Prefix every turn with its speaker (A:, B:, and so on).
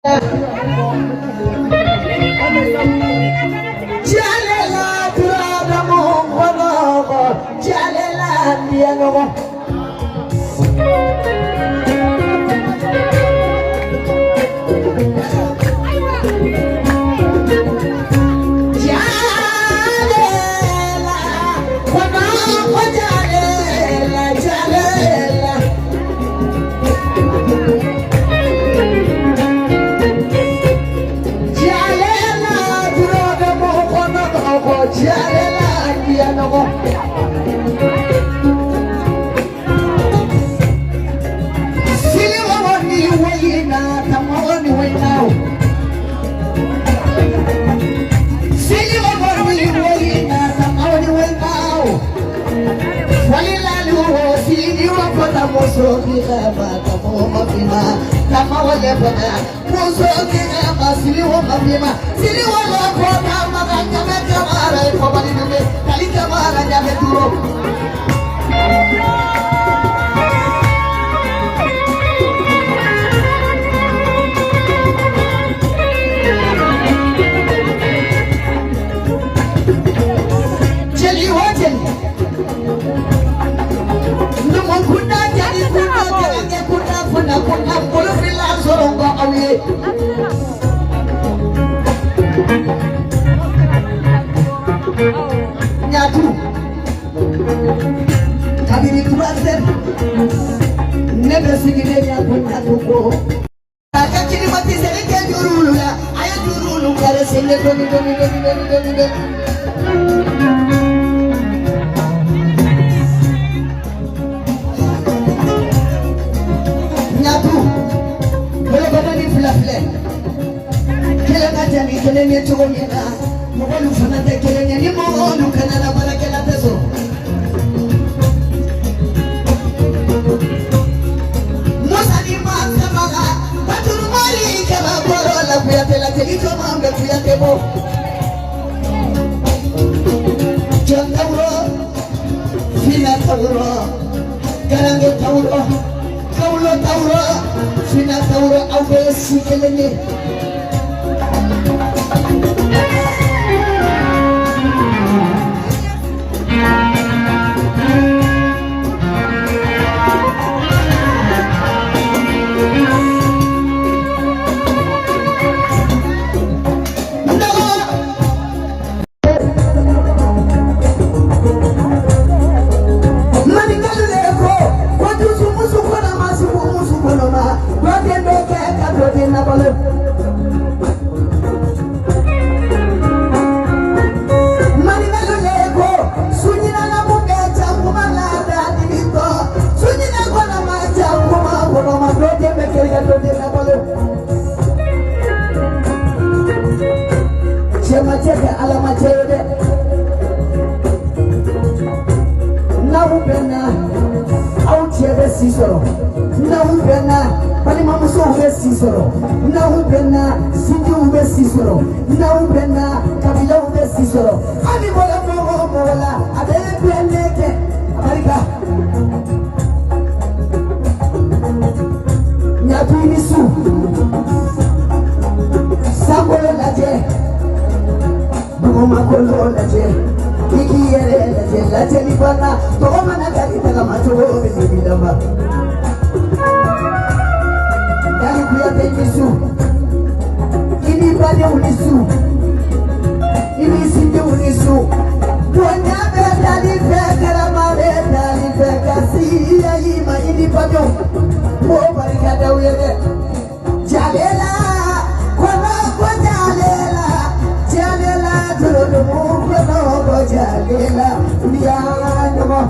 A: Jalela turada mongono, jalela diano. Musoki kama kamo mafima kama wale bana musoki kama siliwa mafima siliwa lako kama kama kamara kwa bani dume kali kamara nyame duro jeli wajeli ndumo kuna kuna polo fila sorongo awiye nyatu kabiri tubaser nebe sigire nyatu nyatu ko akakiri mati sereke jurulu ya aya jurulu kare sele doni kelenya chogonyena mobolu fanate kelenya ni mobolu kanana barakela teso mosani masamaga baturu mali kama boro la kuyatela telito mambe kuyatebo jangawro fina tawro garange tawro kawlo tawro fina tawro awbe sikelenya jalela, dia namo,